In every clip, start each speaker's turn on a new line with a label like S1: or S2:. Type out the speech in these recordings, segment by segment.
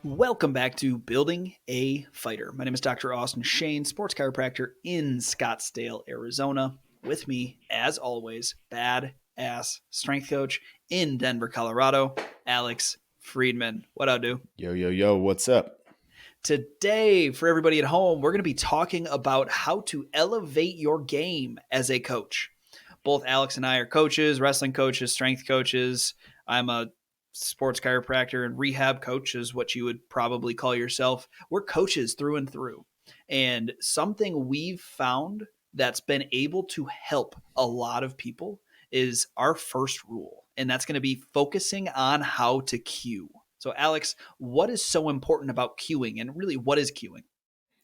S1: Welcome back to Building a Fighter. My name is Dr. Austin Shane, sports chiropractor in Scottsdale, Arizona. With me, as always, badass strength coach in Denver, Colorado, Alex Friedman. What up, dude?
S2: Yo, what's up?
S1: Today, for everybody at home, we're going to be talking about how to elevate your game as a coach. Both Alex and I are coaches, wrestling coaches, strength coaches. I'm a sports chiropractor and rehab coach is what you would probably call yourself. We're coaches through and through. And something we've found that's been able to help a lot of people is our first rule. And that's going to be focusing on how to cue. So, Alex, what is so important about cueing? And really, what is cueing?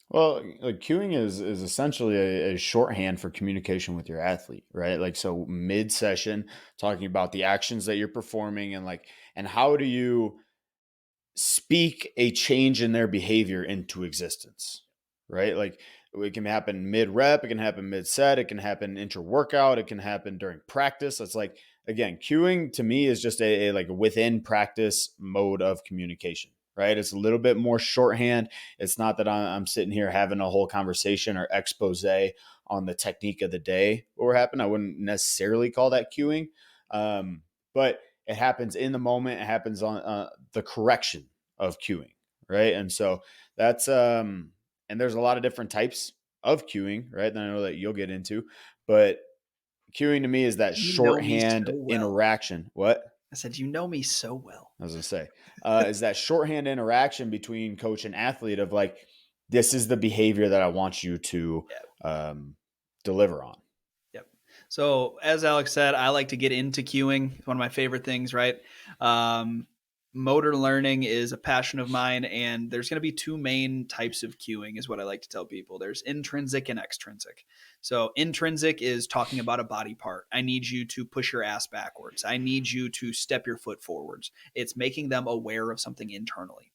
S2: Well, like cueing is essentially a shorthand for communication with your athlete, right? Like so mid session, talking about the actions that you're performing and how do you speak a change in their behavior into existence, right? Like it can happen mid rep, it can happen mid set, it can happen intra workout, it can happen during practice. It's like, again, cueing to me is just a like a within practice mode of communication, right? It's a little bit more shorthand. It's not that I'm sitting here having a whole conversation or expose on the technique of the day or what happened. I wouldn't necessarily call that cueing. But it happens in the moment. It happens on the correction of cueing, right? And so that's and there's a lot of different types of cueing, right? That I know that you'll get into, but cueing to me is that
S1: You know me so
S2: shorthand
S1: well.
S2: interaction. What
S1: I said, you know me so well.
S2: I was gonna say is that shorthand interaction between coach and athlete of like, this is the behavior that I want you to
S1: Yeah.
S2: um, deliver on.
S1: Yep. So as Alex said, I like to get into cueing. It's one of my favorite things, right? Um, Motor learning is a passion of mine, and there's going to be two main types of cueing, is what I like to tell people. There's intrinsic and extrinsic. So intrinsic is talking about a body part. I need you to push your ass backwards. I need you to step your foot forwards. It's making them aware of something internally.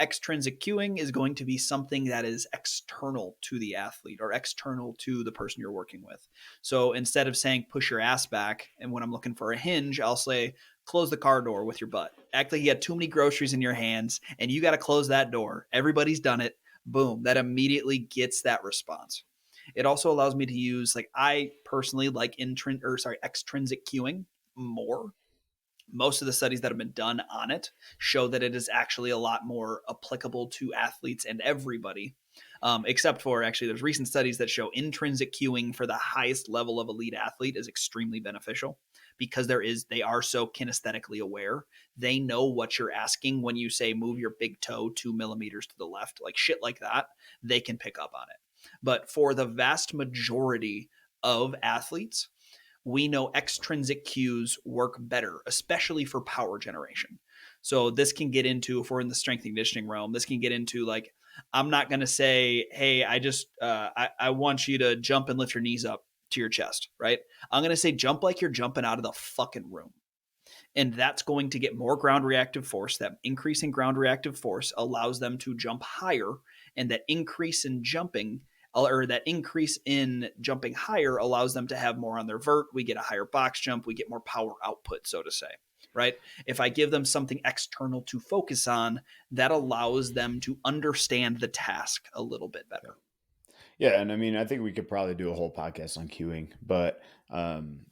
S1: Extrinsic cueing is going to be something that is external to the athlete or external to the person you're working with. So instead of saying push your ass back, and when I'm looking for a hinge, I'll say close the car door with your butt. Act like you got too many groceries in your hands and you got to close that door. Everybody's done it. Boom. That immediately gets that response. It also allows me to use, like, I personally like extrinsic cueing more. Most of the studies that have been done on it show that it is actually a lot more applicable to athletes and everybody, except for, actually, there's recent studies that show intrinsic cueing for the highest level of elite athlete is extremely beneficial because they are so kinesthetically aware. They know what you're asking when you say move your big toe 2 millimeters to the left, like shit like that. They can pick up on it. But for the vast majority of athletes, we know extrinsic cues work better, especially for power generation. So this can get into, if we're in the strength and conditioning realm, this can get into, like, I'm not going to say, hey, I want you to jump and lift your knees up to your chest, right? I'm going to say jump like you're jumping out of the fucking room. And that's going to get more ground reactive force. That increase in ground reactive force allows them to jump higher, and that increase in jumping, or that increase in jumping higher, allows them to have more on their vert. We get a higher box jump. We get more power output, so to say, right? If I give them something external to focus on, that allows them to understand the task a little bit better.
S2: Yeah, and I mean, I think we could probably do a whole podcast on queuing, but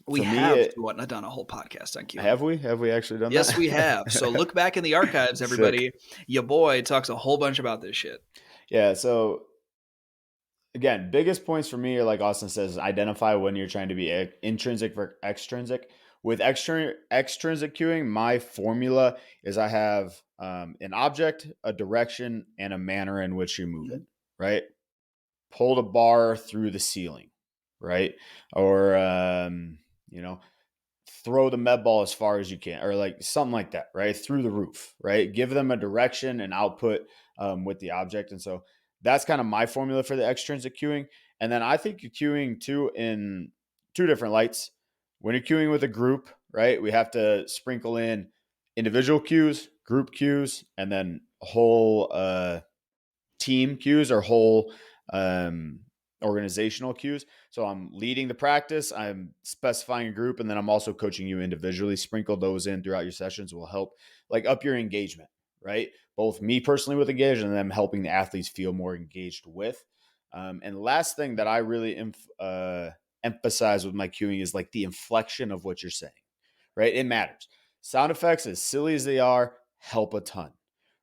S1: We
S2: for me,
S1: have done a whole podcast on queuing.
S2: have we actually done
S1: Yes, we have. So
S2: that?
S1: look back in the archives,
S2: Sick.
S1: everybody. Your boy talks a whole bunch about this shit.
S2: Yeah. So again, biggest points for me are like Austin says, identify when you're trying to be intrinsic for extrinsic. With extrinsic queuing, my formula is I have an object, a direction, and a manner in which you move it.
S1: Mhm.
S2: Right. Pull the bar through the ceiling. Right. Or throw the med ball as far as you can, or like something like that, right? Through the roof, right? Give them a direction and output with the object. And so that's kind of my formula for the extrinsic cueing. And then I think you're cueing too in two different lights. When you're cueing with a group, right? We have to sprinkle in individual cues, group cues, and then whole team cues or whole organizational cues. So I'm leading the practice, I'm specifying a group, and then I'm also coaching you individually. Sprinkle those in throughout your sessions will help like up your engagement, right? both me personally with engaged and them helping the athletes feel more engaged with. And the last thing that I really emphasize with my cueing is like the inflection of what you're saying, right? It matters. Sound effects, as silly as they are, help a ton,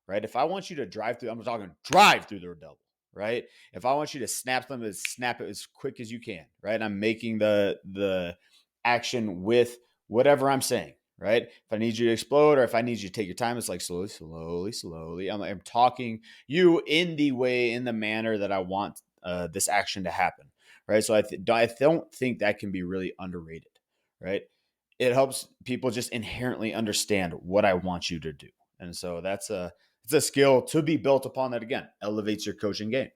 S2: right? If I want you to drive through, I'm talking drive through the double, right? If I want you to snap them, snap it as quick as you can, right? I'm making the action with whatever I'm saying, right? If I need you to explode or if I need you to take your time, it's like slowly, slowly, slowly. I'm talking you in the way, in the manner that I want this action to happen, right? So I don't think that can be really underrated, right? It helps people just inherently understand what I want you to do. And so it's a skill to be built upon that again elevates your coaching game.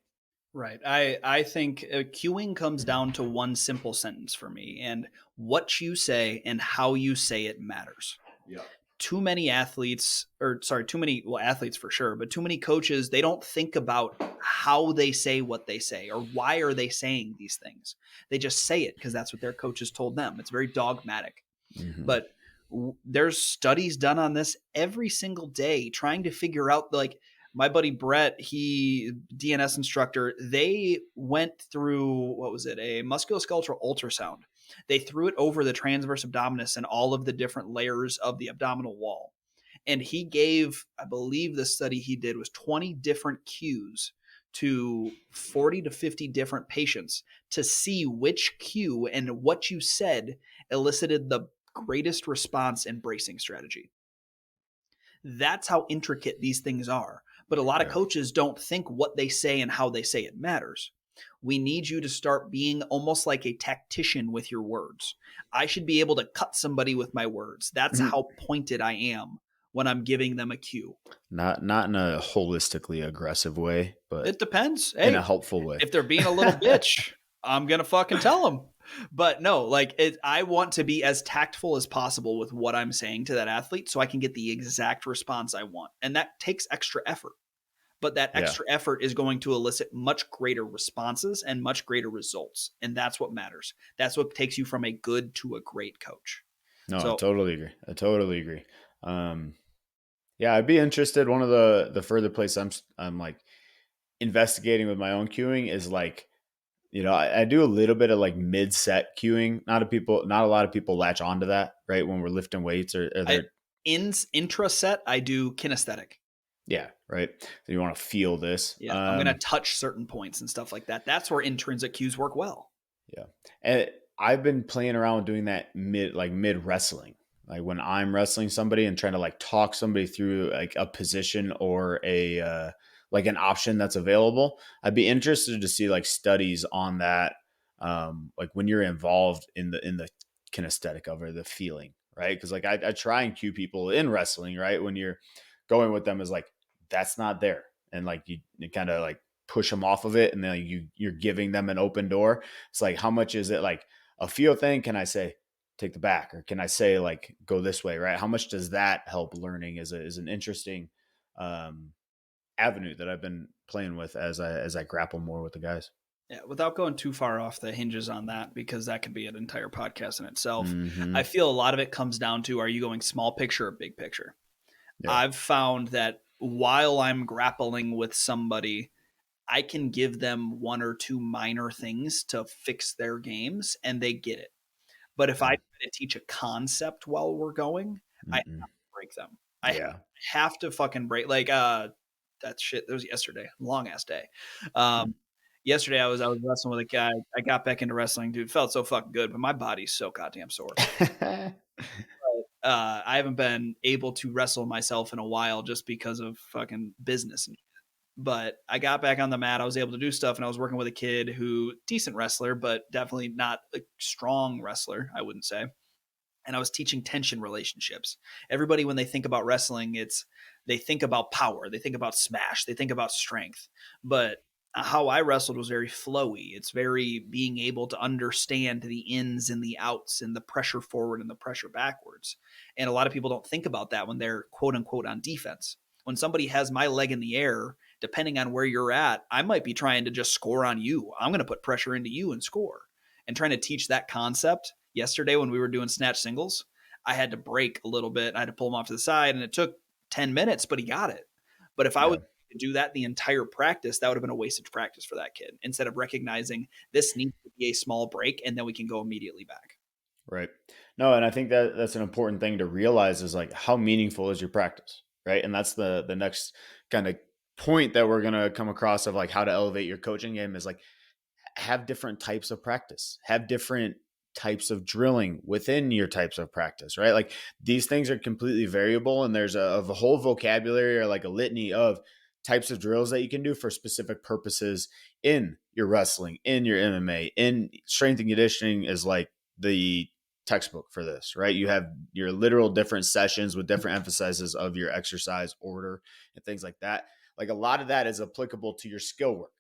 S1: Right. I think cueing comes down to one simple sentence for me, and what you say and how you say it matters.
S2: Yeah.
S1: Too many athletes, or sorry, too many, well, athletes for sure, but too many coaches, they don't think about how they say what they say or why are they saying these things. They just say it because that's what their coaches told them. It's very dogmatic.
S2: Mm-hmm.
S1: But there's studies done on this every single day trying to figure out, like, my buddy Brett, he DNS instructor, they went through, what was it, a musculoskeletal ultrasound. They threw it over the transverse abdominis and all of the different layers of the abdominal wall, and he gave, I believe the study he did was 20 different cues to 40 to 50 different patients to see which cue and what you said elicited the greatest response and bracing strategy. That's how intricate these things are. But a lot of
S2: Yeah.
S1: coaches don't think what they say and how they say it matters. We need you to start being almost like a tactician with your words. I should be able to cut somebody with my words. That's
S2: Mhm.
S1: how pointed I am when I'm giving them a cue.
S2: Not in a holistically aggressive way, but
S1: It depends.
S2: in a
S1: Hey,
S2: helpful way.
S1: if they're being a little bitch, I'm going to fucking tell them. But no, like I want to be as tactful as possible with what I'm saying to that athlete so I can get the exact response I want. And that takes extra effort. But that
S2: Yeah.
S1: extra effort is going to elicit much greater responses and much greater results. And that's what matters. That's what takes you from a good to a great coach.
S2: No, I
S1: So
S2: totally agree. I totally agree. Um, yeah, I'd be interested. One of the further places I'm like investigating with my own queuing is like, I do a little bit of like mid set queuing. Not a lot of people latch onto that, right? When we're lifting weights or
S1: I,
S2: they're
S1: in intra set, I do kinesthetic.
S2: yeah, right. So you want to feel this.
S1: Yeah, I'm going to touch certain points and stuff like that. That's where intrinsic cues work well.
S2: Yeah. And I've been playing around doing that mid wrestling. Like when I'm wrestling somebody and trying to like talk somebody through like a position or a like an option that's available. I'd be interested to see like studies on that. Like when you're involved in the kinesthetic of it, the feeling, right? Because like I try and cue people in wrestling, right? When you're going with them is like that's not there. And like you kind of like push them off of it and then you're giving them an open door. It's like, how much is it like a feel thing? Can I say take the back or can I say like go this way? Right. How much does that help learning is an interesting um, avenue that I've been playing with as I grapple more with the guys.
S1: Yeah, without going too far off the hinges on that, because that could be an entire podcast in itself.
S2: Mm-hmm.
S1: I feel a lot of it comes down to, are you going small picture or big picture?
S2: Yeah.
S1: I've found that while I'm grappling with somebody, I can give them one or two minor things to fix their games and they get it. But if I
S2: Yeah.
S1: try to teach a concept while we're going, I have
S2: Mm-mm.
S1: to break them. I
S2: Yeah.
S1: have to fucking break, like that shit. That was yesterday, long ass day.
S2: Hmm.
S1: Yesterday I was wrestling with a guy. I got back into wrestling, dude. Felt so fucking good, but my body's so goddamn sore. I haven't been able to wrestle myself in a while just because of fucking business. But I got back on the mat. I was able to do stuff, and I was working with a kid who decent wrestler, but definitely not a strong wrestler, I wouldn't say. And I was teaching tension relationships. Everybody, when they think about wrestling, they think about power, they think about smash, they think about strength. But how I wrestled was very flowy. It's very being able to understand the ins and the outs and the pressure forward and the pressure backwards. And a lot of people don't think about that when they're quote unquote on defense. When somebody has my leg in the air, depending on where you're at, I might be trying to just score on you. I'm going to put pressure into you and score. And trying to teach that concept yesterday when we were doing snatch singles, I had to break a little bit. I had to pull him off to the side, and it took 10 minutes, but he got it. But if I was
S2: Yeah.
S1: to do that the entire practice, that would have been a wasted practice for that kid instead of recognizing this needs to be a small break and then we can go immediately back.
S2: Right. No, and I think that that's an important thing to realize is like how meaningful is your practice, right? And that's the next kind of point that we're gonna come across of like how to elevate your coaching game is like have different types of practice, have different types of drilling within your types of practice, right? Like these things are completely variable, and there's a whole vocabulary or like a litany of types of drills that you can do for specific purposes in your wrestling, in your MMA, in strength and conditioning is like the textbook for this, right? You have your literal different sessions with different emphases of your exercise order and things like that. Like a lot of that is applicable to your skill work,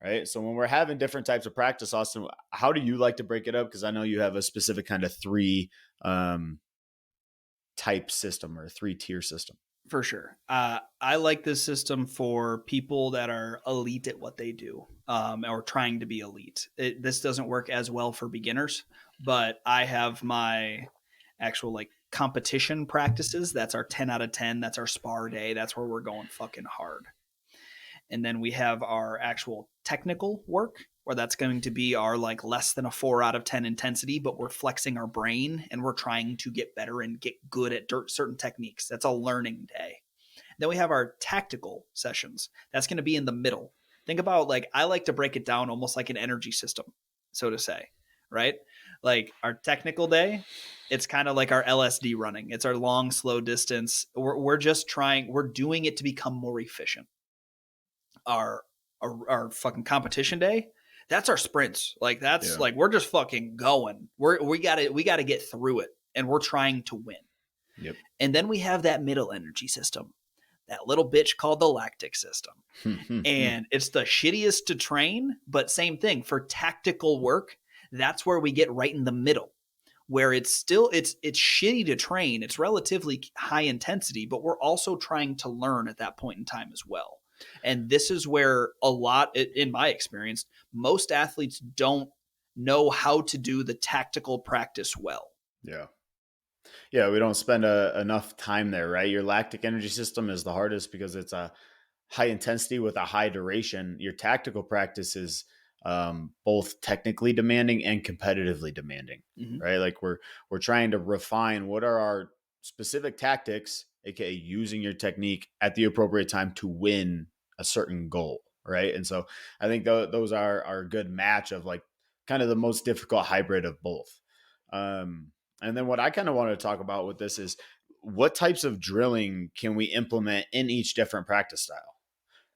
S2: right? So when we're having different types of practice, Austin, how do you like to break it up? Because I know you have a specific kind of three um, type system or three-tier system.
S1: For sure. I like this system for people that are elite at what they do, or trying to be elite. This doesn't work as well for beginners, but I have my actual like competition practices. That's our 10 out of 10. That's our spar day. That's where we're going fucking hard. And then we have our actual technical work, where that's going to be our like less than a 4 out of 10 intensity, but we're flexing our brain and we're trying to get better and get good at certain techniques. That's a learning day. Then we have our tactical sessions. That's going to be in the middle. Think about, like, I like to break it down almost like an energy system, so to say, right? Like our technical day, it's kind of like our LSD running. It's our long, slow distance. We're just trying, we're doing it to become more efficient. Our fucking competition day, that's our sprints. Like that's
S2: Yeah.
S1: like we're just fucking going. We gotta get through it, and we're trying to win.
S2: Yep.
S1: And then we have that middle energy system, that little bitch called the lactic system. And it's the shittiest to train, but same thing for tactical work. That's where we get right in the middle, where it's shitty to train. It's relatively high intensity, but we're also trying to learn at that point in time as well. And this is where a lot, in my experience, most athletes don't know how to do the tactical practice well.
S2: Yeah. Yeah, we don't spend enough time there, right? Your lactic energy system is the hardest because it's a high intensity with a high duration. Your tactical practice is both technically demanding and competitively demanding,
S1: Mm-hmm.
S2: right? Like we're trying to refine what are our specific tactics, aka using your technique at the appropriate time to win a certain goal, right? And so I think those are a good match of like kind of the most difficult hybrid of both. And then what I kind of want to talk about with this is what types of drilling can we implement in each different practice style,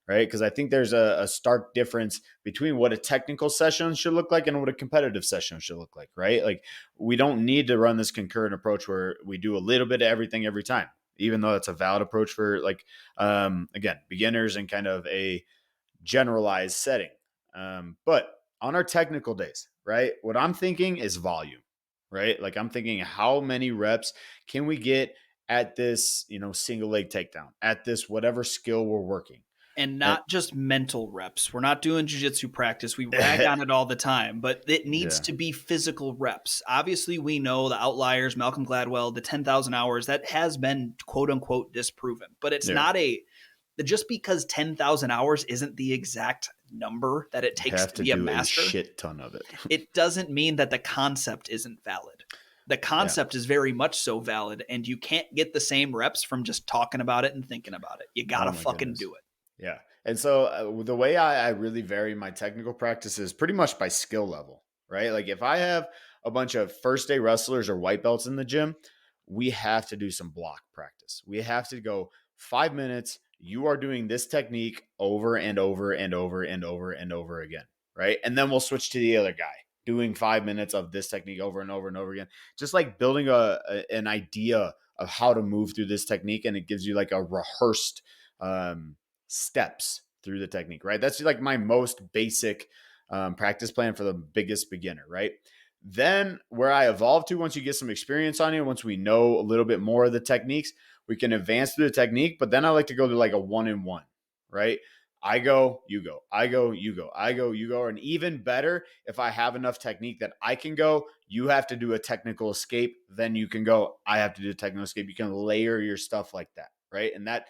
S2: right? Because I think there's a stark difference between what a technical session should look like and what a competitive session should look like, right? Like we don't need to run this concurrent approach where we do a little bit of everything every time, even though it's a valid approach for like, again, beginners and kind of a generalized setting. But on our technical days, right, what I'm thinking is volume, right? Like I'm thinking how many reps can we get at this, single leg takedown, at this whatever skill we're working.
S1: And
S2: And
S1: not just mental reps. We're not doing jujitsu practice. We rag on it all the time, but it needs
S2: yeah,
S1: to be physical reps. Obviously, we know the outliers, Malcolm Gladwell, the 10,000 hours, that has been quote unquote disproven. But it's
S2: yeah,
S1: not just because 10,000 hours isn't the exact number that it
S2: you
S1: takes
S2: have
S1: to
S2: to
S1: be a
S2: do a
S1: master,
S2: shit ton of it.
S1: it doesn't mean that the concept isn't valid. The
S2: Yeah.
S1: concept is very much so valid, and you can't get the same reps from just talking about it and thinking about it. You
S2: Oh
S1: gotta
S2: my
S1: fucking
S2: goodness.
S1: do it.
S2: Yeah. And so the way I really vary my technical practice is pretty much by skill level, right? Like if I have a bunch of first day wrestlers or white belts in the gym, we have to do some block practice. We have to go 5 minutes. You are doing this technique over and over and over and over and over again, right? And then we'll switch to the other guy doing 5 minutes of this technique over and over and over again, just like building an idea of how to move through this technique. And it gives you like a rehearsed, steps through the technique, right? That's like my most basic practice plan for the biggest beginner, right? Then where I evolve to once you get some experience on you, once we know a little bit more of the techniques, we can advance through the technique. But then I like to go to like a 1-in-1, right? I go, you go, I go, you go, I go, you go. And even better, if I have enough technique that I can go, you have to do a technical escape, then you can go, I have to do a technical escape. You can layer your stuff like that, right? And that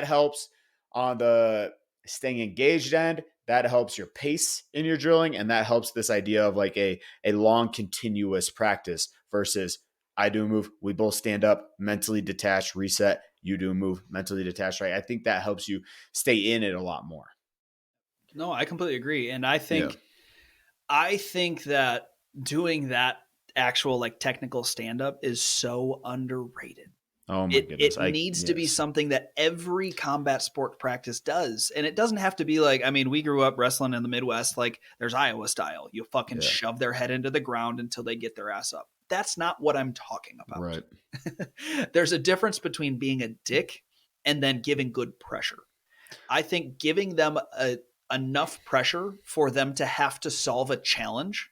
S2: helps On the staying engaged end, that helps your pace in your drilling, and that helps this idea of like a long continuous practice versus I do a move, we both stand up, mentally detached, reset, you do a move, mentally detached, right? I think that helps you stay in it a lot more.
S1: No, I completely agree. And
S2: Yeah.
S1: I think that doing that actual like technical stand up is so underrated.
S2: Oh my
S1: It
S2: goodness.
S1: needs to be
S2: Yes.
S1: something that every combat sport practice does. And it doesn't have to be like, I mean, we grew up wrestling in the Midwest, like there's Iowa style. You fucking
S2: Yeah.
S1: shove their head into the ground until they get their ass up. That's not what I'm talking
S2: Right.
S1: about. There's a difference between being a dick and then giving good pressure. I think giving them enough pressure for them to have to solve a challenge,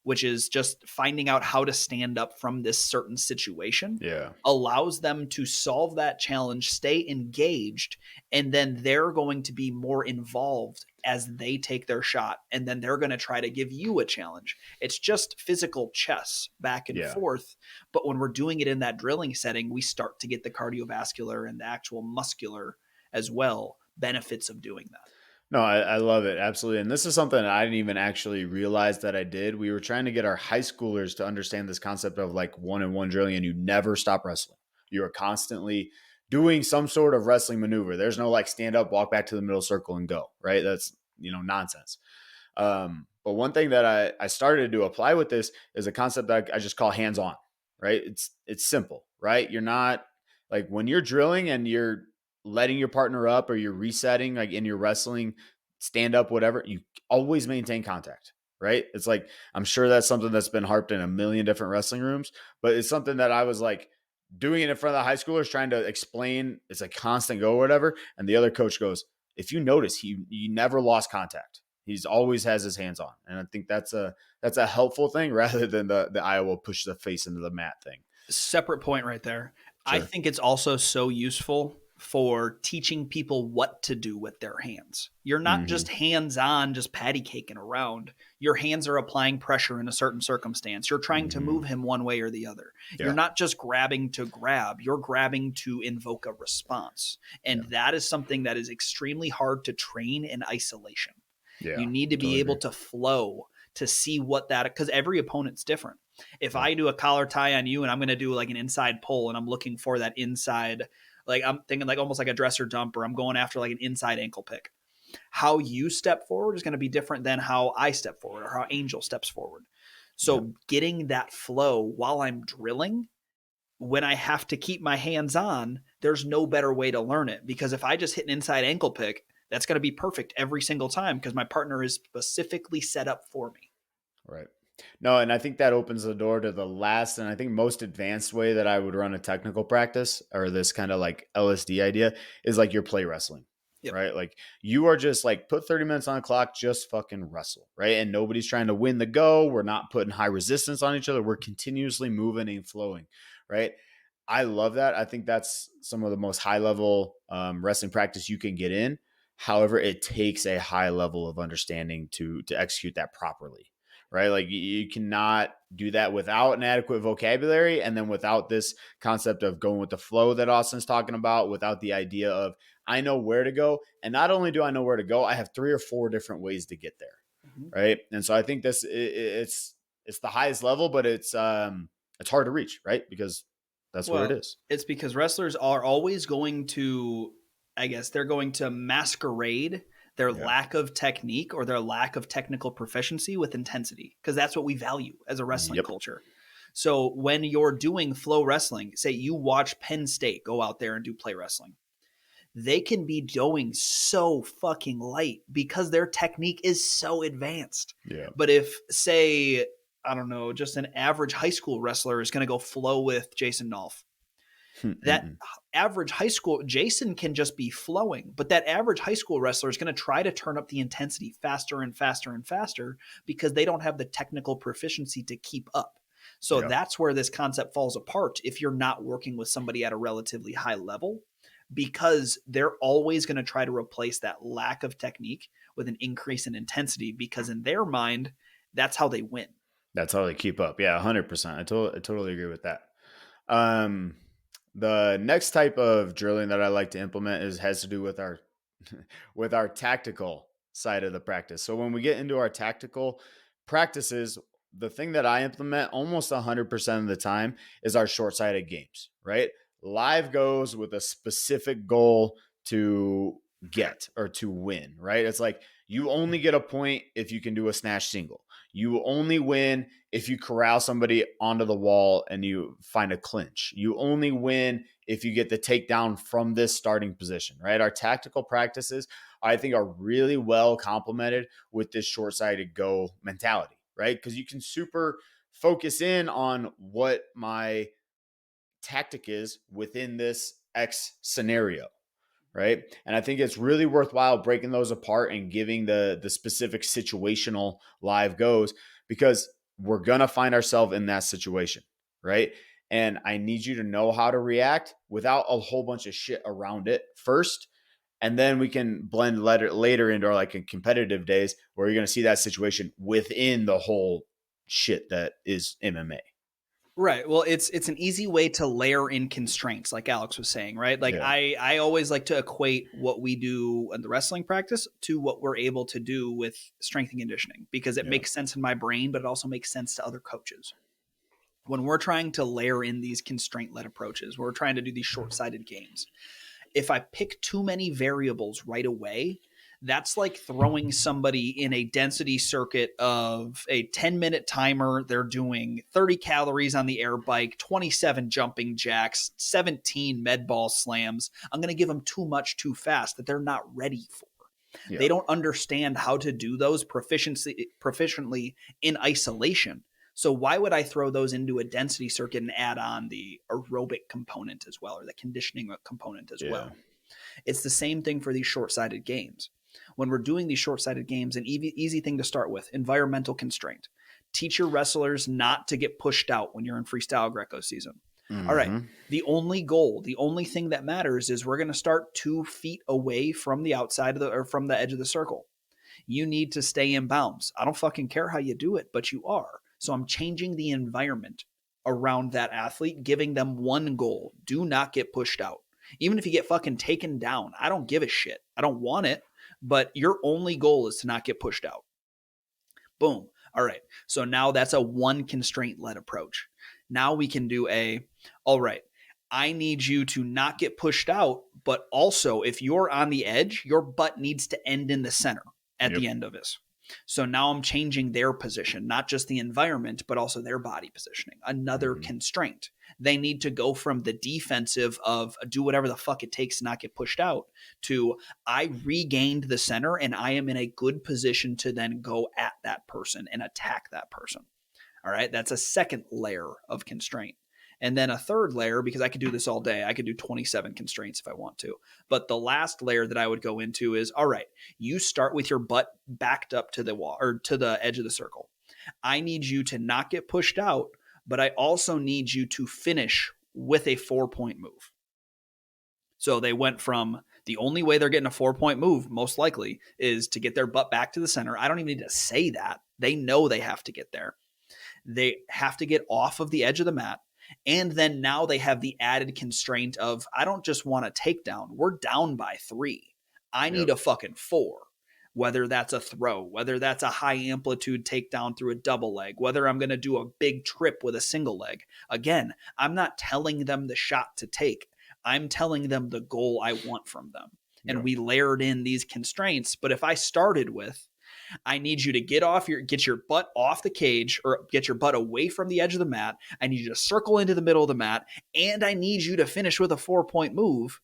S1: which is just finding out how to stand up from this certain situation,
S2: Yeah.
S1: allows them to solve that challenge, stay engaged, and then they're going to be more involved as they take their shot. And then they're going to try to give you a challenge. It's just physical chess back and
S2: Yeah.
S1: forth. But when we're doing it in that drilling setting, we start to get the cardiovascular and the actual muscular as well benefits of doing that.
S2: No, I love it. Absolutely. And this is something I didn't even actually realize that I did. We were trying to get our high schoolers to understand this concept of like 1-on-1 drilling, and you never stop wrestling. You are constantly doing some sort of wrestling maneuver. There's no like stand up, walk back to the middle circle and go, right? That's, nonsense. But one thing that I started to apply with this is a concept that I just call hands on, right? It's simple, right? You're not like when you're drilling and you're letting your partner up or you're resetting, like in your wrestling, stand up, whatever, you always maintain contact, right? It's like, I'm sure that's something that's been harped in a million different wrestling rooms, but it's something that I was like doing it in front of the high schoolers, trying to explain it's a constant go or whatever. And the other coach goes, if you notice, he never lost contact. He's always has his hands on. And I think that's a helpful thing rather than the Iowa push the face into the mat thing.
S1: Separate point right there. I
S2: Sure.
S1: think it's also so useful for teaching people what to do with their hands. You're not
S2: Hmm.
S1: just hands on, just patty caking around. Your hands are applying pressure in a certain circumstance. You're trying to
S2: Hmm.
S1: move him one way or the other. You're
S2: Yeah.
S1: not just grabbing to grab, you're grabbing to invoke a response. And
S2: Yeah.
S1: that is something that is extremely hard to train in isolation. You
S2: Yeah.
S1: need
S2: I
S1: to be
S2: totally
S1: able
S2: agree.
S1: to flow to see what that, because every opponent's different. If
S2: Yeah.
S1: I do a collar tie on you and I'm going to do like an inside pull and I'm looking for that inside, like I'm thinking like almost like a dresser dump, or I'm going after like an inside ankle pick. How you step forward is going to be different than how I step forward or how Angel steps forward.
S2: Yeah.
S1: So getting that flow while I'm drilling, when I have to keep my hands on, there's no better way to learn it, because if I just hit an inside ankle pick, that's going to be perfect every single time because my partner is specifically set up for me.
S2: Right. No, and I think that opens the door to the last and I think most advanced way that I would run a technical practice or this kind of like LSD idea is like your play wrestling,
S1: Yep.
S2: right? Like you are just like put 30 minutes on the clock, just fucking wrestle, right? And nobody's trying to win the go. We're not putting high resistance on each other. We're continuously moving and flowing, right? I love that. I think that's some of the most high level wrestling practice you can get in. However, it takes a high level of understanding to execute that properly, right? Like you cannot do that without an adequate vocabulary, and then without this concept of going with the flow that Austin's talking about, without the idea of I know where to go, and not only do I know where to go, I have 3 or 4 different ways to get there,
S1: Mhm.
S2: right? And so I think it's the highest level, but it's hard to reach, right? Because that's where it
S1: Well,
S2: is.
S1: it's because wrestlers are always going to, I guess, they're going to masquerade their
S2: Yeah.
S1: lack of technique or their lack of technical proficiency with intensity, because that's what we value as a wrestling
S2: Yep.
S1: culture. So when you're doing flow wrestling, say you watch Penn State go out there and do play wrestling, they can be going so fucking light because their technique is so advanced.
S2: Yeah.
S1: But if, say, I don't know, just an average high school wrestler is going to go flow with Jason Nolf, that
S2: Mm-mm.
S1: average high school Jason can just be flowing, but that average high school wrestler is going to try to turn up the intensity faster and faster and faster because they don't have the technical proficiency to keep up. So
S2: Yeah.
S1: that's where this concept falls apart if you're not working with somebody at a relatively high level, because they're always going to try to replace that lack of technique with an increase in intensity, because in their mind that's how they win.
S2: That's how they keep up. Yeah, 100%. I totally agree with that. Um, the next type of drilling that I like to implement is has to do with our with our tactical side of the practice. So when we get into our tactical practices, the thing that I implement almost 100% of the time is our short-sighted games, right? Live goes with a specific goal to get or to win, right? It's like you only get a point if you can do a snatch single. You only win if you corral somebody onto the wall and you find a clinch. You only win if you get the takedown from this starting position, right? Our tactical practices, I think, are really well complemented with this short-sighted go mentality, right? Because you can super focus in on what my tactic is within this X scenario, right? And I think it's really worthwhile breaking those apart and giving the specific situational live goes, because we're gonna find ourselves in that situation, right? And I need you to know how to react without a whole bunch of shit around it first. And then we can blend later into our like competitive days where you're going to see that situation within the whole shit that is MMA.
S1: Right. Well, it's an easy way to layer in constraints, like Alex was saying, right? Like
S2: Yeah.
S1: I always like to equate what we do in the wrestling practice to what we're able to do with strength and conditioning, because it
S2: Yeah.
S1: makes sense in my brain, but it also makes sense to other coaches. When we're trying to layer in these constraint led approaches, we're trying to do these short sighted games. If I pick too many variables right away, that's like throwing somebody in a density circuit of a 10-minute timer. They're doing 30 calories on the air bike, 27 jumping jacks, 17 med ball slams. I'm going to give them too much too fast that they're not ready for.
S2: Yeah.
S1: They don't understand how to do those proficiently in isolation. So why would I throw those into a density circuit and add on the aerobic component as well, or the conditioning component as
S2: Yeah.
S1: well? It's the same thing for these short-sighted games. When we're doing these short-sighted games, an easy thing to start with, environmental constraint. Teach your wrestlers not to get pushed out when you're in freestyle Greco season. All right.
S2: Mm-hmm.
S1: The only goal, the only thing that matters is we're going to start 2 feet away from the outside of the, or from the edge of the circle. You need to stay in bounds. I don't fucking care how you do it, but you are. So I'm changing the environment around that athlete, giving them one goal: do not get pushed out. Even if you get fucking taken down, I don't give a shit. I don't want it, but your only goal is to not get pushed out. Boom. All right. So now that's a one constraint led approach. Now we can do all right, I need you to not get pushed out, but also if you're on the edge, your butt needs to end in the center at
S2: Yep.
S1: the end of this. So now I'm changing their position, not just the environment, but also their body positioning. Another
S2: Mm-hmm.
S1: constraint. They need to go from the defensive of do whatever the fuck it takes to not get pushed out to I regained the center and I am in a good position to then go at that person and attack that person. All right. That's a second layer of constraint. And then a third layer, because I could do this all day, I could do 27 constraints if I want to. But the last layer that I would go into is all right, you start with your butt backed up to the wall or to the edge of the circle. I need you to not get pushed out, but I also need you to finish with a 4-point move. So they went from the only way they're getting a 4-point move, most likely, is to get their butt back to the center. I don't even need to say that. They know they have to get there. They have to get off of the edge of the mat. And then now they have the added constraint of I don't just want a takedown. We're down by 3. I need
S2: Yep.
S1: a fucking 4. Whether that's a throw, whether that's a high amplitude takedown through a double leg, whether I'm going to do a big trip with a single leg. Again, I'm not telling them the shot to take. I'm telling them the goal I want from them. And
S2: Yep.
S1: we layered in these constraints. But if I started with I need you to get your butt off the cage or get your butt away from the edge of the mat. I need you to circle into the middle of the mat, and I need you to finish with a 4-point move.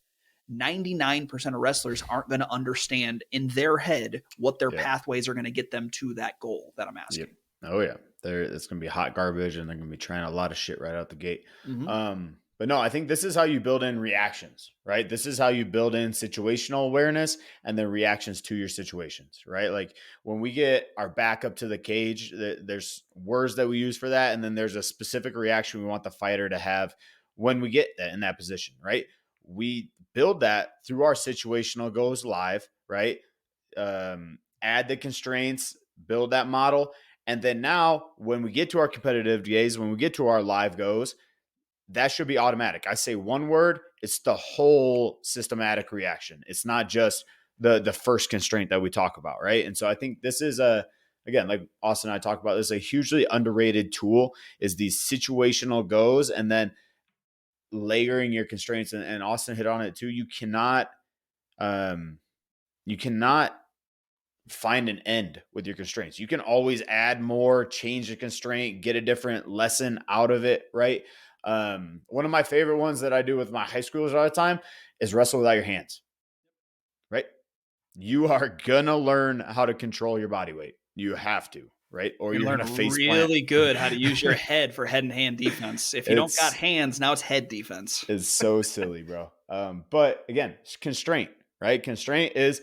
S1: 99% of wrestlers aren't going to understand in their head what their
S2: Yeah.
S1: pathways are going to get them to that goal that I'm
S2: Yep.
S1: asking.
S2: Oh yeah. It's gonna be hot garbage, and they're gonna be trying a lot of shit right out the gate.
S1: Mm-hmm.
S2: But no, I think this is how you build in reactions, right? This is how you build in situational awareness and then reactions to your situations, right? Like when we get our back up to the cage, there's words that we use for that, and then there's a specific reaction we want the fighter to have when we get in that position, right? We build that through our situational goes live, right? Add the constraints, build that model. And then now, when we get to our competitive days, when we get to our live goes, that should be automatic. I say one word, it's the whole systematic reaction. It's not just the first constraint that we talk about, right? And so I think this is again, like Austin and I talk about, this is a hugely underrated tool, is these situational goes, and then layering your constraints. And Austin hit on it too. Um, you cannot find an end with your constraints. You can always add more, change the constraint, get a different lesson out of it, right? One of my favorite ones that I do with my high schoolers all the time is wrestle without your hands, right? You are gonna learn how to control your body weight. You have to, right? Or
S1: You
S2: you're
S1: learn
S2: gonna face plant.
S1: really good how to use your head for head and hand defense. If you don't got
S2: it's
S1: hands, now it's head defense.
S2: it's so silly, bro. But again, constraint, right? Constraint is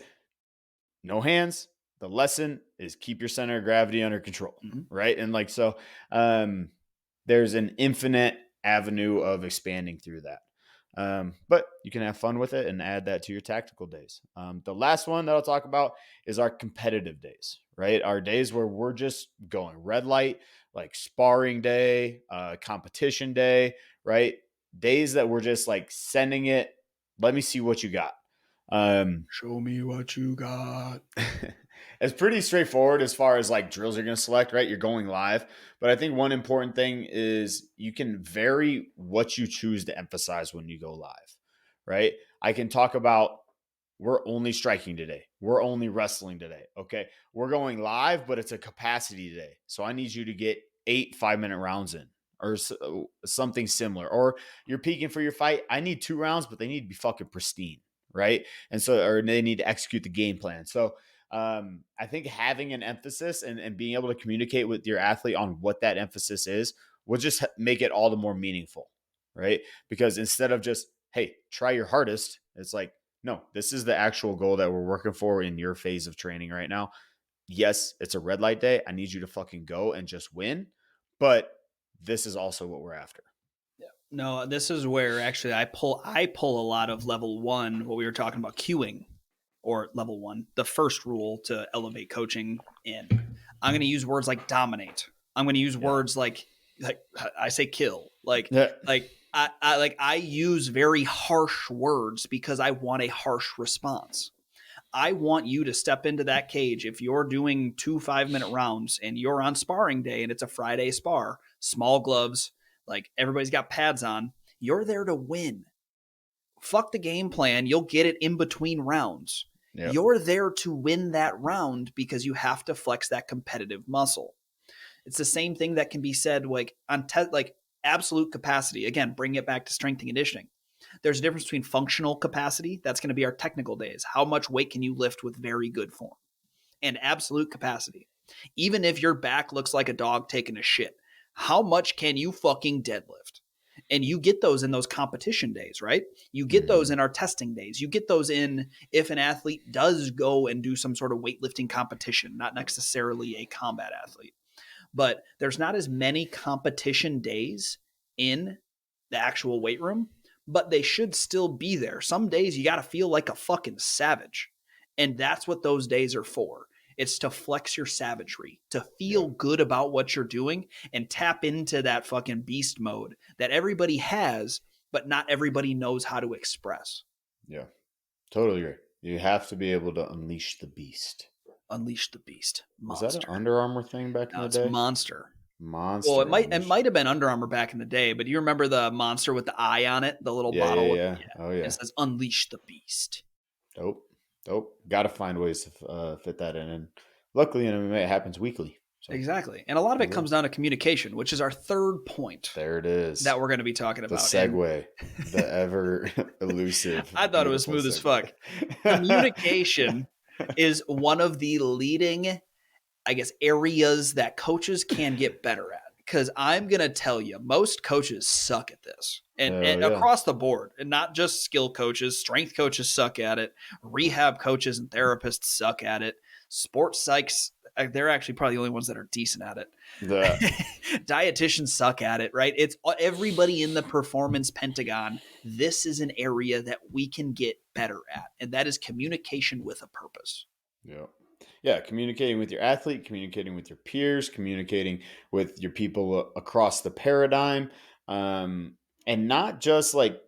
S2: no hands. The lesson is keep your center of gravity under control,
S1: Mhm.
S2: right? And like so, um, there's an infinite avenue of expanding through that. But you can have fun with it and add that to your tactical days. The last one that I'll talk about is our competitive days, right? Our days where we're just going red light, like sparring day, competition day, right? Days that we're just like sending it. Let me see what you got. Um,
S1: Show me what you got.
S2: it's pretty straightforward as far as like drills you're going to select, right? You're going live. But I think one important thing is you can vary what you choose to emphasize when you go live, right? I can talk about we're only striking today. We're only wrestling today. Okay. We're going live, but it's a capacity today. So I need you to get 8 5-minute rounds in or something similar. Or you're peaking for your fight. I need 2 rounds, but they need to be fucking pristine, right? And so, or they need to execute the game plan. So, I think having an emphasis and being able to communicate with your athlete on what that emphasis is will just make it all the more meaningful, right? Because instead of just, hey, try your hardest, it's like, no, this is the actual goal that we're working for in your phase of training right now. Yes, it's a red light day. I need you to fucking go and just win. But this is also what we're after.
S1: No, this is where actually I pull a lot of level one, what we were talking about queuing, or level one, the first rule to elevate coaching in. I'm going to use words like dominate. I'm going to use
S2: Yeah.
S1: words like I say kill. Like
S2: Yeah.
S1: I use very harsh words because I want a harsh response. I want you to step into that cage. If you're doing 2 5-minute rounds and you're on sparring day and it's a Friday spar, small gloves, like everybody's got pads on, you're there to win. Fuck the game plan. You'll get it in between rounds.
S2: Yeah.
S1: You're there to win that round because you have to flex that competitive muscle. It's the same thing that can be said like on like absolute capacity. Again, bring it back to strength and conditioning. There's a difference between functional capacity, that's going to be our technical days. How much weight can you lift with very good form? And absolute capacity. Even if your back looks like a dog taking a shit, how much can you fucking deadlift? And you get those in those competition days, right? You get those
S2: Mm-hmm.
S1: in our testing days. You get those in if an athlete does go and do some sort of weightlifting competition, not necessarily a combat athlete. But there's not as many competition days in the actual weight room, but they should still be there. Some days you got to feel like a fucking savage. And that's what those days are for. It's to flex your savagery, to
S2: Yeah.
S1: feel good about what you're doing and tap into that fucking beast mode that everybody has, but not everybody knows how to express.
S2: Yeah. Totally agree. You have to be able to unleash the beast.
S1: Unleash the beast.
S2: Was that an
S1: Monster.
S2: Under Armour thing back in
S1: Now
S2: the
S1: it's
S2: day?
S1: monster. Well, it
S2: Monster
S1: might it
S2: unleash.
S1: might have been Under Armour back in the day, but do you remember the monster with the eye on it, the little
S2: Yeah, yeah,
S1: bottle?
S2: yeah.
S1: Yeah,
S2: Oh
S1: it
S2: yeah.
S1: says "Unleash the Beast."
S2: Dope. Dope. Got to find ways to fit that in. And luckily in MMA, it happens weekly. So
S1: Exactly, and a lot of
S2: all
S1: it
S2: good.
S1: comes down to communication, which is our third point
S2: There it is.
S1: that we're going to be talking
S2: The
S1: about. And
S2: segue, the ever elusive,
S1: I thought it was
S2: beautiful
S1: smooth as
S2: segue.
S1: fuck. Communication is one of the leading, I guess, areas that coaches can get better at. Because I'm going to tell you, most coaches suck at this and
S2: Hell yeah.
S1: across the board, and not just skill coaches. Strength coaches suck at it. Rehab coaches and therapists suck at it. Sports psychs, they're actually probably the only ones that are decent at it.
S2: The
S1: Dietitians suck at it, right? It's everybody in the performance pentagon. This is an area that we can get better at, and that is communication with a purpose.
S2: yeah. Yeah, communicating with your athlete, communicating with your peers, communicating with your people across the paradigm, and not just like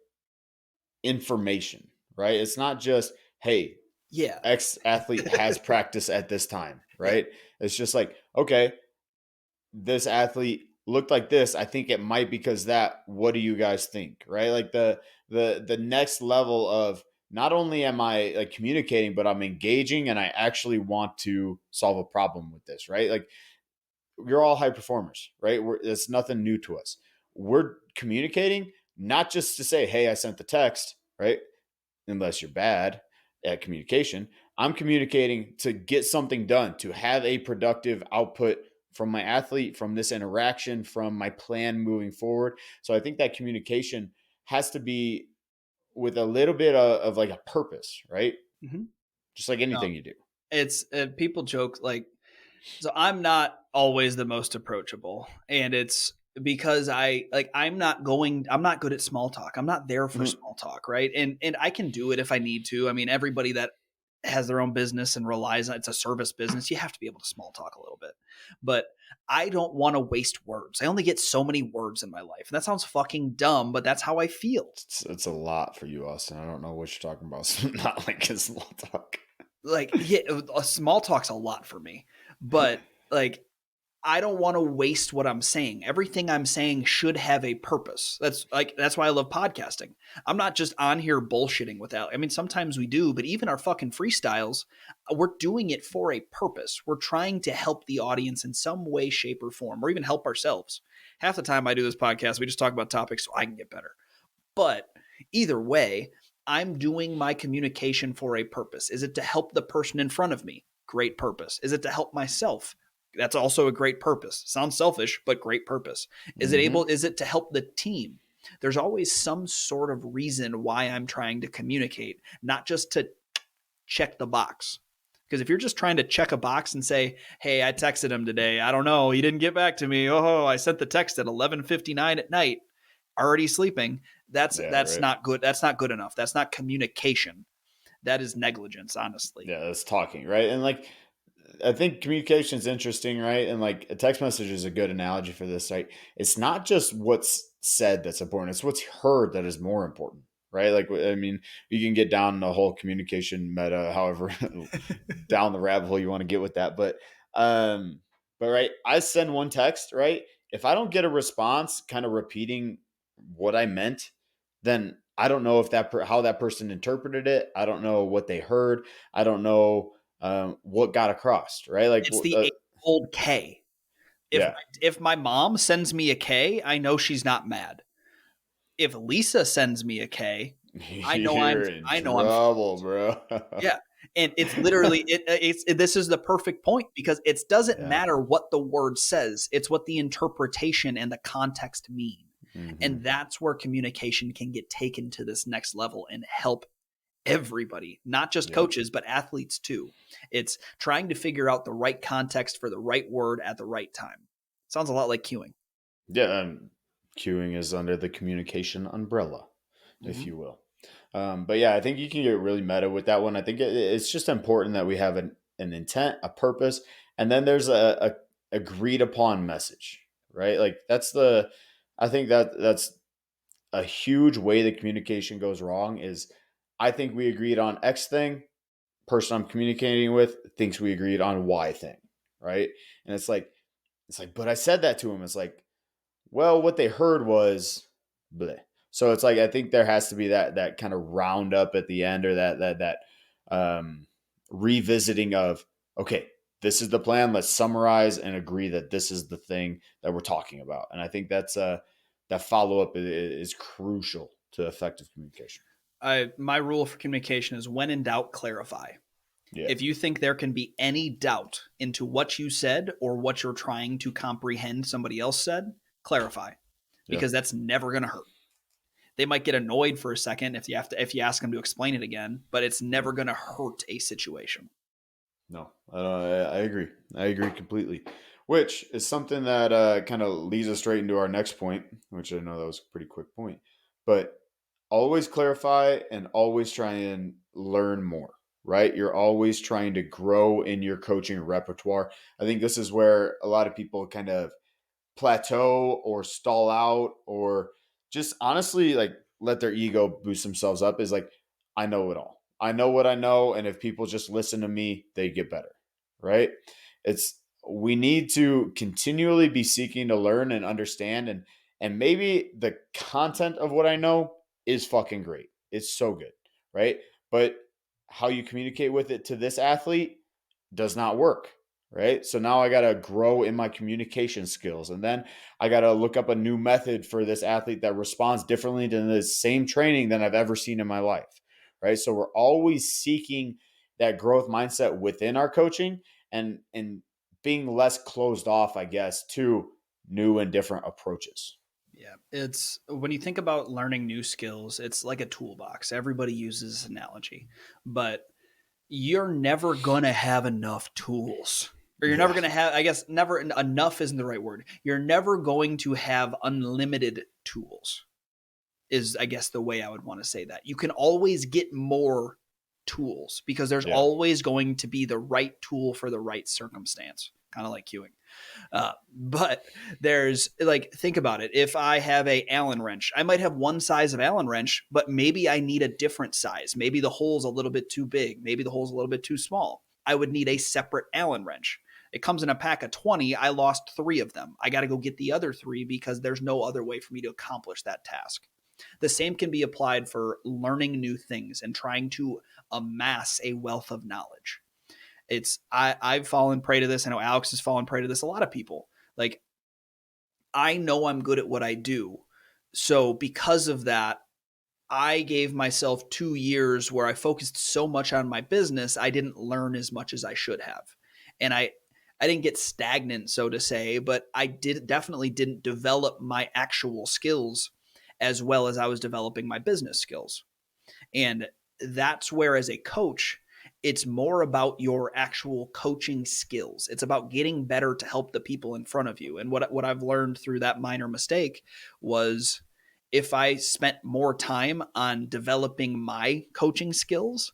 S2: information, right? It's not just, hey,
S1: Yeah.
S2: X athlete has practice at this time,
S1: Yeah.
S2: right? It's just like, okay, this athlete looked like this. I think it might because that. What do you guys think? Right? Like the next level of not only am I like communicating, but I'm engaging and I actually want to solve a problem with this, right? Like you're all high performers, right? It's nothing new to us. We're communicating not just to say, hey, I sent the text, right? Unless you're bad at communication. I'm communicating to get something done, to have a productive output from my athlete, from this interaction, from my plan moving forward. So I think that communication has to be with a little bit of like a purpose, right?
S1: Hmm.
S2: Just like
S1: No,
S2: anything you do.
S1: it's people joke like, so I'm not always the most approachable, and it's because I'm not good at small talk. I'm not there for
S2: Mhm.
S1: small talk, right? And I can do it if I need to. I mean, everybody that has their own business and relies on it's a service business, you have to be able to small talk a little bit. But I don't want to waste words. I only get so many words in my life. And that sounds fucking dumb, but that's how I feel.
S2: It's a lot for you, Austin. I don't know what you're talking about. So not like his small talk.
S1: Like, yeah, small talk's a lot for me. But like I don't want to waste what I'm saying. Everything I'm saying should have a purpose. That's why I love podcasting. I'm not just on here bullshitting without. I mean, sometimes we do, but even our fucking freestyles, we're doing it for a purpose. We're trying to help the audience in some way, shape, or form, or even help ourselves. Half the time I do this podcast, we just talk about topics so I can get better. But either way, I'm doing my communication for a purpose. Is it to help the person in front of me? Great purpose. Is it to help myself? That's also a great purpose. Sounds selfish, but great purpose.
S2: Mm-hmm.
S1: Is it to help the team? There's always some sort of reason why I'm trying to communicate, not just to check the box. Because if you're just trying to check a box and say, "Hey, I texted him today. I don't know. He didn't get back to me. Oh, I sent the text at 11:59 at night, already sleeping."
S2: Yeah,
S1: That's
S2: right.
S1: not good. That's not good enough. That's not communication. That is negligence, honestly.
S2: Yeah, that's talking, right? And like I think communication is interesting, right? And like a text message is a good analogy for this, right? It's not just what's said that's important, it's what's heard that is more important, right? Like, I mean, you can get down the whole communication meta, however, down the rabbit hole you want to get with that. Um, but right, I send one text, right? If I don't get a response kind of repeating what I meant, then I don't know if how that person interpreted it. I don't know what they heard. I don't know what got across, right? Like,
S1: It's the age-old K. If
S2: yeah,
S1: if my mom sends me a K, I know she's not mad. If Lisa sends me a K,
S2: you're in
S1: I know I'm
S2: trouble, bro.
S1: yeah. And it's literally this is the perfect point because it doesn't
S2: Yeah.
S1: matter what the word says. It's what the interpretation and the context mean. And
S2: Hmm.
S1: that's where communication can get taken to this next level and help everybody, not just
S2: Yep.
S1: coaches, but athletes too. It's trying to figure out the right context for the right word at the right time. Sounds a lot like cueing.
S2: Yeah. Queuing is under the communication umbrella, if
S1: Mm-hmm.
S2: you will. But yeah, I think you can get really meta with that one. I think it's just important that we have an intent, a purpose, and then there's a agreed upon message, right? Like I think that's a huge way that communication goes wrong is I think we agreed on X thing, person I'm communicating with thinks we agreed on Y thing, right? And it's like, but I said that to him. It's like, well, what they heard was bleh. So it's like I think there has to be that kind of roundup at the end or that um, revisiting of okay, this is the plan. Let's summarize and agree that this is the thing that we're talking about. And I think that follow up is crucial to effective communication.
S1: My rule for communication is when in doubt, clarify.
S2: Yeah.
S1: If you think there can be any doubt into what you said or what you're trying to comprehend somebody else said, clarify
S2: Yeah.
S1: because that's never going to hurt. They might get annoyed for a second if you ask them to explain it again, but it's
S2: Yeah.
S1: never going to hurt a situation.
S2: No, I agree. I agree completely. Which is something that kind of leads us straight into our next point, which I know that was a pretty quick point. But always clarify and always try and learn more, right? You're always trying to grow in your coaching repertoire. I think this is where a lot of people kind of plateau or stall out or just honestly like let their ego boost themselves up is like, I know it all. I know what I know, and if people just listen to me, they get better, right? It's we need to continually be seeking to learn and understand, and maybe the content of what I know is fucking great. It's so good, right? But how you communicate with it to this athlete does not work, right? So now I got to grow in my communication skills. And then I got to look up a new method for this athlete that responds differently to the same training than I've ever seen in my life, right? So we're always seeking that growth mindset within our coaching and being less closed off, I guess, to new and different approaches.
S1: Yeah. It's when you think about learning new skills, it's like a toolbox. Everybody uses this analogy, but you're never going to have enough tools. Or you're never
S2: Yeah.
S1: going to have, I guess, never enough isn't the right word. You're never going to have unlimited tools, is, I guess, the way I would want to say that. You can always get more tools because there's
S2: Yeah.
S1: always going to be the right tool for the right circumstance, kind of like queuing. But there's like, think about it. If I have a Allen wrench, I might have one size of Allen wrench, but maybe I need a different size. Maybe the hole's a little bit too big. Maybe the hole's a little bit too small. I would need a separate Allen wrench. It comes in a pack of 20. I lost 3 of them. I got to go get the other 3 because there's no other way for me to accomplish that task. The same can be applied for learning new things and trying to amass a wealth of knowledge. I've fallen prey to this. I know Alex has fallen prey to this. A lot of people, like, I know I'm good at what I do. So because of that, I gave myself 2 years where I focused so much on my business, I didn't learn as much as I should have. And I didn't get stagnant, so to say, but I definitely didn't develop my actual skills as well as I was developing my business skills. And that's where, as a coach, it's more about your actual coaching skills. It's about getting better to help the people in front of you. And what I've learned through that minor mistake was, if I spent more time on developing my coaching skills,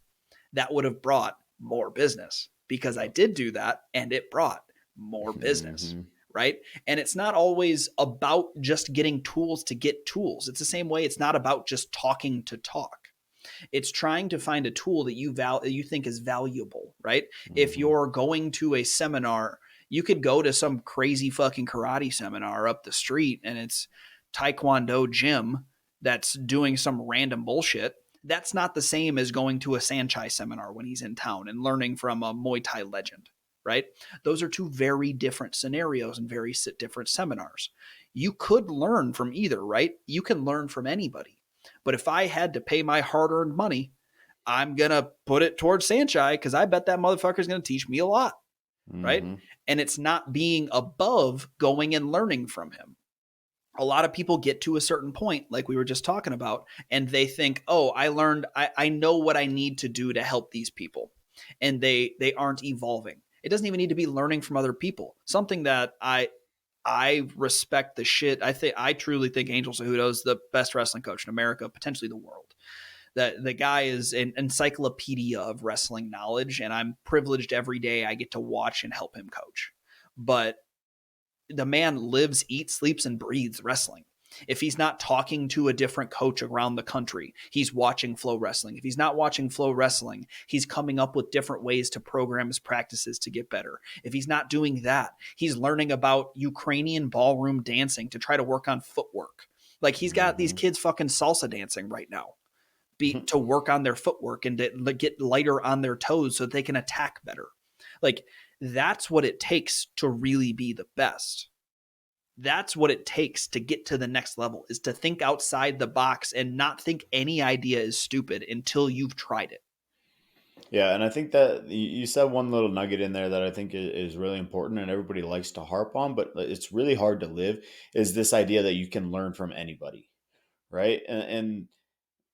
S1: that would have brought more business, because I
S2: Yep.
S1: did do that and it brought more business.
S2: Mm-hmm.
S1: Right. And it's not always about just getting tools to get tools. It's the same way. It's not about just talking to talk. It's trying to find a tool that you think is valuable, right? If
S2: Mm-hmm.
S1: you're going to a seminar, you could go to some crazy fucking karate seminar up the street and it's Taekwondo gym that's doing some random bullshit. That's not the same as going to a Sanchai seminar when he's in town and learning from a Muay Thai legend, right? Those are two very different scenarios and very different seminars. You could learn from either, right? You can learn from anybody. But if I had to pay my hard earned money, I'm going to put it towards Sanchai because I bet that motherfucker is going to teach me a lot. Right.
S2: Mm-hmm.
S1: And it's not being above going and learning from him. A lot of people get to a certain point, like we were just talking about, and they think, oh, I know what I need to do to help these people. And they aren't evolving. It doesn't even need to be learning from other people. Something that I respect the shit. I truly think Angel Cejudo is the best wrestling coach in America, potentially the world. That the guy is an encyclopedia of wrestling knowledge, and I'm privileged every day I get to watch and help him coach. But the man lives, eats, sleeps, and breathes wrestling. If he's not talking to a different coach around the country, he's watching Flow Wrestling. If he's not watching Flow Wrestling, he's coming up with different ways to program his practices to get better. If he's not doing that, he's learning about Ukrainian ballroom dancing to try to work on footwork. Like, he's got these
S2: Mm-hmm.
S1: kids fucking salsa dancing right now, to work on their footwork and to get lighter on their toes so that they can attack better. Like, that's what it takes to really be the best. That's what it takes to get to the next level, is to think outside the box and not think any idea is stupid until you've tried it.
S2: Yeah, and I think that you said one little nugget in there that I think is really important, and everybody likes to harp on, but it's really hard to live. Is this idea that you can learn from anybody, right? And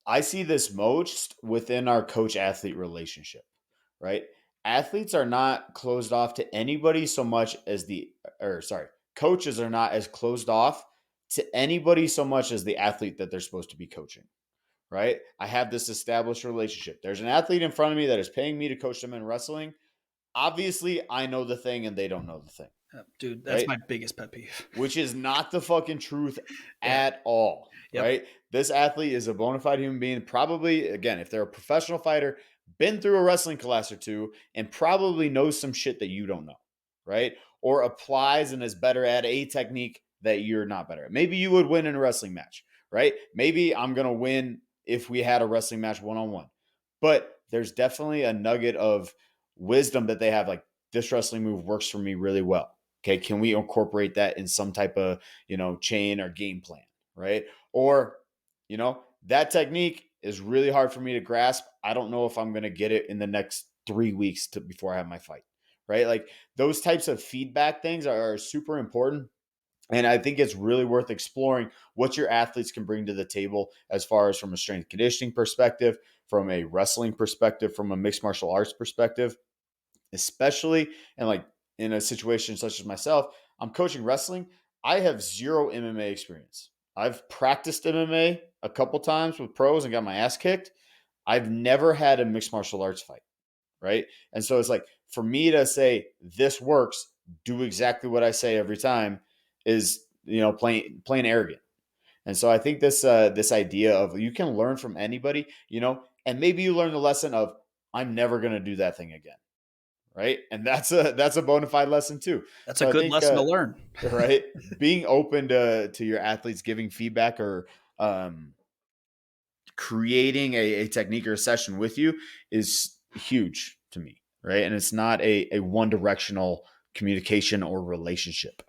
S2: I see this most within our coach athlete relationship, right? Athletes are not closed off to anybody so much as or sorry, coaches are not as closed off to anybody so much as the athlete that they're supposed to be coaching, right? I have this established relationship. There's an athlete in front of me that is paying me to coach them in wrestling. Obviously, I know the thing and they don't know the thing,
S1: Dude, that's
S2: right?
S1: my biggest pet peeve.
S2: Which is not the fucking truth
S1: Yeah.
S2: at all,
S1: Yep.
S2: right? This athlete is a bona fide human being. Probably, again, if they're a professional fighter, been through a wrestling class or two and probably knows some shit that you don't know, right? Or applies and is better at a technique that you're not better at. Maybe you would win in a wrestling match, right? Maybe I'm going to win if we had a wrestling match one on one. But there's definitely a nugget of wisdom that they have. Like, this wrestling move works for me really well. Okay, can we incorporate that in some type of, chain or game plan, right? Or, that technique is really hard for me to grasp. I don't know if I'm going to get it in the next 3 weeks before I have my fight, right? Like, those types of feedback things are super important. And I think it's really worth exploring what your athletes can bring to the table as far as from a strength conditioning perspective, from a wrestling perspective, from a mixed martial arts perspective, especially and like in a situation such as myself. I'm coaching wrestling. I have zero MMA experience. I've practiced MMA a couple times with pros and got my ass kicked. I've never had a mixed martial arts fight, right? And so it's like, for me to say this works, do exactly what I say every time, is, plain arrogant. And so I think this idea of you can learn from anybody, and maybe you learn the lesson of, I'm never going to do that thing again, right? And that's a bona fide lesson too.
S1: That's a
S2: So I
S1: good
S2: think
S1: lesson to learn.
S2: right, being open to your athletes giving feedback, or um, creating a technique or a session with you, is huge to me, right? And it's not a one directional communication or relationship.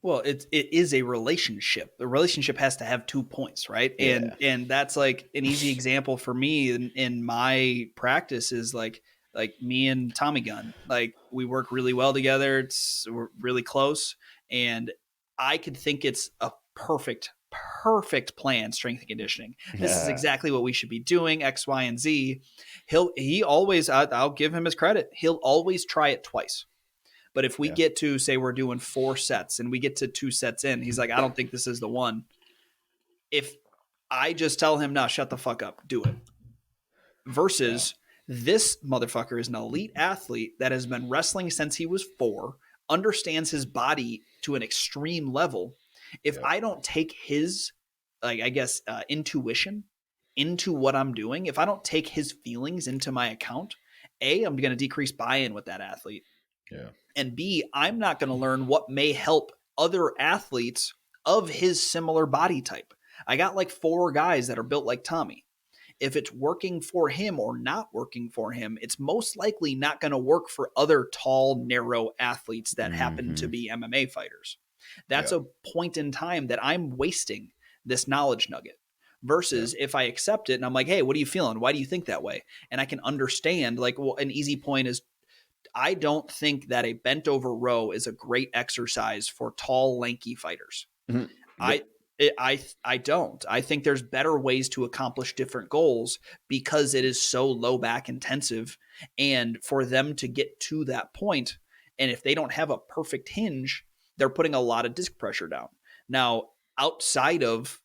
S1: Well, it is a relationship. The relationship has to have 2 points, right? And
S2: Yeah.
S1: and that's like an easy example for me in my practice is like me and Tommy Gunn. Like we work really well together. We're really close, and I could think it's a perfect plan, strength and conditioning. This is
S2: Yeah.
S1: exactly what we should be doing, X, Y, and Z. He always, I'll give him his credit. He'll always try it twice. But if we
S2: Yeah.
S1: get to, say, we're doing 4 sets and we get to 2 sets in, he's like, I don't think this is the one. If I just tell him, no, shut the fuck up, do it.
S2: Yeah.
S1: Versus this motherfucker is an elite athlete that has been wrestling since he was 4, understands his body to an extreme level. If
S2: Yep.
S1: I don't take his, like, I guess, intuition into what I'm doing, if I don't take his feelings into my account, I'm going to decrease buy in with that athlete.
S2: Yeah.
S1: And B, I'm not going to learn what may help other athletes of his similar body type. I got like 4 guys that are built like Tommy. If it's working for him or not working for him, it's most likely not going to work for other tall, narrow athletes that happen to
S2: Hmm.
S1: be MMA fighters. That's
S2: Yeah.
S1: a point in time that I'm wasting this knowledge nugget.
S2: Yeah.
S1: Versus if I accept it and I'm like, hey, what are you feeling? Why do you think that way? And I can understand, like, well, an easy point is I don't think that a bent over row is a great exercise for tall, lanky fighters.
S2: Mhm. Yep.
S1: I I don't. I think there's better ways to accomplish different goals because it is so low back intensive, and for them to get to that point, and if they don't have a perfect hinge, they're putting a lot of disc pressure down. Now, outside of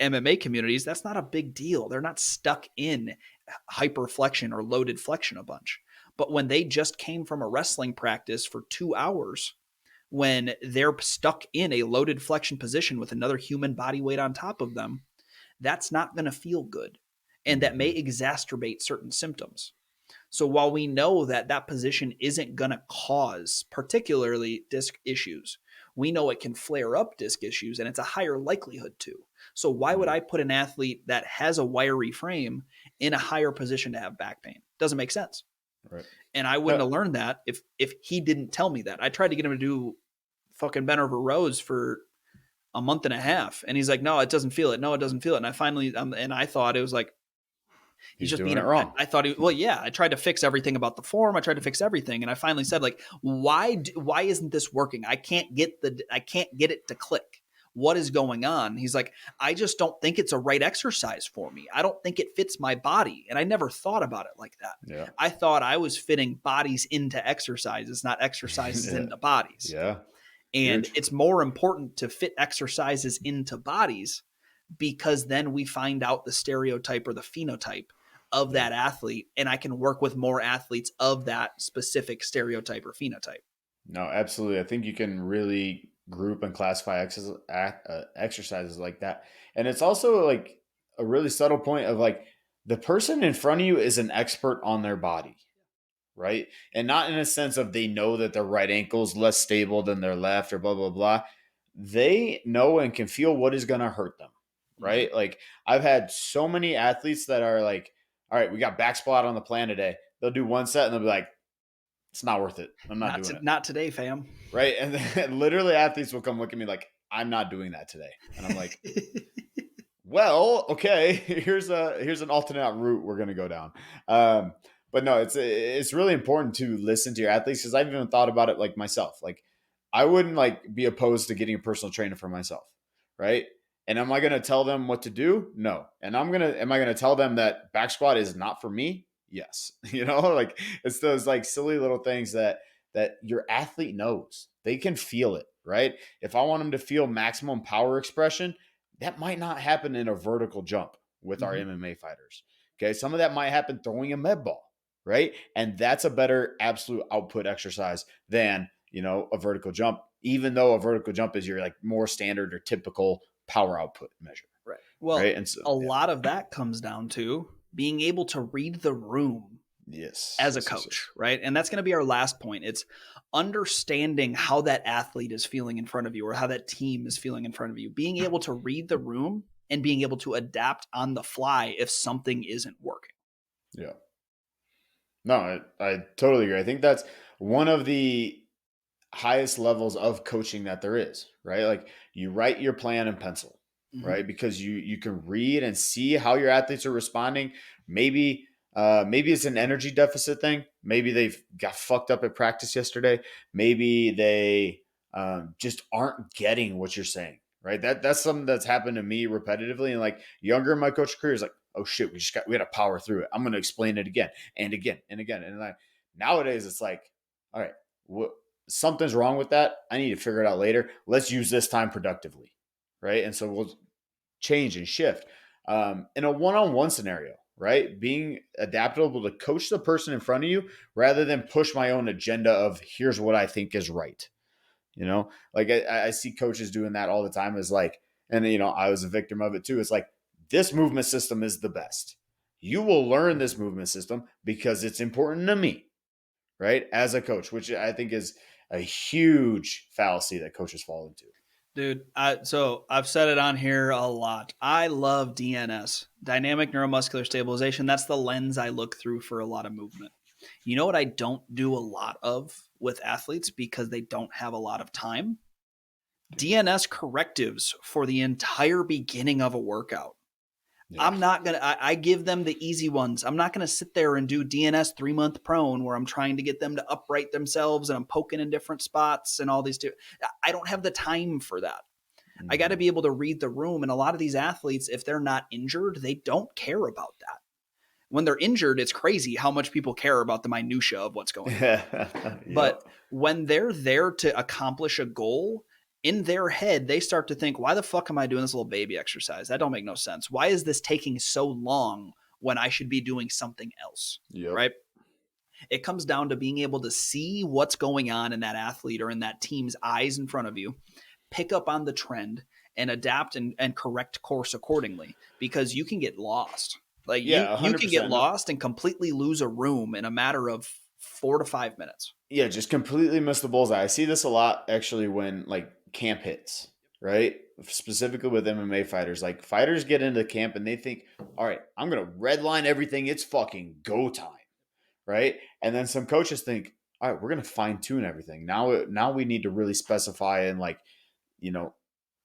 S1: MMA communities, that's not a big deal. They're not stuck in hyperflexion or loaded flexion a bunch. But when they just came from a wrestling practice for 2 hours, when they're stuck in a loaded flexion position with another human body weight on top of them, that's not going to feel good. And that may
S2: Hmm.
S1: exacerbate certain symptoms. So while we know that that position isn't going to cause particularly disc issues, we know it can flare up disc issues and it's a higher likelihood to. So why would
S2: Yeah.
S1: I put an athlete that has a wiry frame in a higher position to have back pain? Doesn't make sense.
S2: Right.
S1: And I wouldn't
S2: No.
S1: have learned that if he didn't tell me that. I tried to get him to do fucking bent over rows for a month and a half, and he's like, "No, it doesn't feel it. No, it doesn't feel it." And I finally, and I thought it was like he's
S2: He's
S1: just
S2: doing
S1: being
S2: it
S1: a.
S2: wrong.
S1: I thought he. Well, yeah. I tried to fix everything about the form. I tried to fix everything, and I finally said, like, why isn't this working? I can't get it to click. What is going on? He's like, I just don't think it's a right exercise for me. I don't think it fits my body. And I never thought about it like that.
S2: Yeah.
S1: I thought I was fitting bodies into exercises, not exercises
S2: Yeah.
S1: into bodies.
S2: Yeah.
S1: And
S2: Huge.
S1: it's more important to fit exercises into bodies because then we find out the stereotype or the phenotype of
S2: Yeah.
S1: that athlete, and I can work with more athletes of that specific stereotype or phenotype.
S2: No, absolutely. I think you can really group and classify exercises like that. And it's also like a really subtle point of like, the person in front of you is an expert on their body, right? And not in a sense of they know that their right ankle is less stable than their left or blah, blah, blah. They know and can feel what is going to hurt them,
S1: Mhm.
S2: right? Like I've had so many athletes that are like, all right, we got back squat on the plan today. They'll do one set and they'll be like, it's not worth it. I'm not doing it.
S1: Not today, fam.
S2: Right. And then literally athletes will come look at me like, I'm not doing that today. And I'm like, well, okay, here's an alternate route we're gonna go down. Um, but no, it's really important to listen to your athletes because I've even thought about it like myself. Like I wouldn't like be opposed to getting a personal trainer for myself, right? And am I gonna tell them what to do? No. And am I gonna tell them that back squat is not for me? Yes. Like it's those like silly little things that your athlete knows. They can feel it, right? If I want them to feel maximum power expression, that might not happen in a vertical jump with our
S1: Mhm.
S2: MMA fighters. Okay. Some of that might happen throwing a med ball, right? And that's a better absolute output exercise than, a vertical jump, even though a vertical jump is your like more standard or typical power output measure.
S1: Right.
S2: Right.
S1: Well,
S2: And so,
S1: a
S2: yeah.
S1: lot of that comes down to being able to read the room
S2: Yes.
S1: as a
S2: Yes. Yes.
S1: coach,
S2: Yes.
S1: right? And that's going to be our last point. It's understanding how that athlete is feeling in front of you or how that team is feeling in front of you, being able to read the room and being able to adapt on the fly if something isn't working.
S2: Yeah. No, I totally agree. I think that's one of the highest levels of coaching that there is, right? Like you write your plan in pencil,
S1: Mhm.
S2: right? Because you can read and see how your athletes are responding. Maybe maybe it's an energy deficit thing. Maybe they've got fucked up at practice yesterday. Maybe they just aren't getting what you're saying, right? That's something that's happened to me repetitively. And like younger in my coach career is like, oh shit, we got to power through it. I'm going to explain it again and again and again. And like nowadays, it's like, all right, what something's wrong with that. I need to figure it out later. Let's use this time productively. Right. And so we'll change and shift. In a one-on-one scenario, right? Being adaptable to coach the person in front of you rather than push my own agenda of here's what I think is right. Like I see coaches doing that all the time is like, and I was a victim of it too. It's like, this movement system is the best. You will learn this movement system because it's important to me, right? As a coach, which I think is a huge fallacy that coaches fall into.
S1: Dude, so I've said it on here a lot. I love DNS, dynamic neuromuscular stabilization. That's the lens I look through for a lot of movement. You know what I don't do a lot of with athletes because they don't have a lot of time? DNS correctives for the entire beginning of a workout.
S2: Yeah.
S1: I'm not going to, I give them the easy ones. I'm not going to sit there and do DNS 3 month prone where I'm trying to get them to upright themselves and I'm poking in different spots and all these. I don't have the time for that. I got to
S2: Mm-hmm.
S1: be able to read the room. And a lot of these athletes, if they're not injured, they don't care about that. When they're injured, it's crazy how much people care about the minutia of what's going on.
S2: Yep.
S1: But when they're there to accomplish a goal, in their head, they start to think, why the fuck am I doing this little baby exercise? That don't make no sense. Why is this taking so long when I should be doing something else?
S2: Yep.
S1: Right? It comes down to being able to see what's going on in that athlete or in that team's eyes in front of you, pick up on the trend and adapt and correct course accordingly because you can get lost. Like
S2: Yeah,
S1: you can get
S2: 100%. No,
S1: lost and completely lose a room in a matter of 4 to 5 minutes.
S2: yeah, just completely missed the bullseye. I see this a lot actually when like camp hits, right? Specifically with MMA fighters. Like fighters get into camp and they think, all right, I'm gonna redline everything. It's fucking go time. Right? And then some coaches think, all right, we're gonna fine tune everything. Now we need to really specify and like, you know,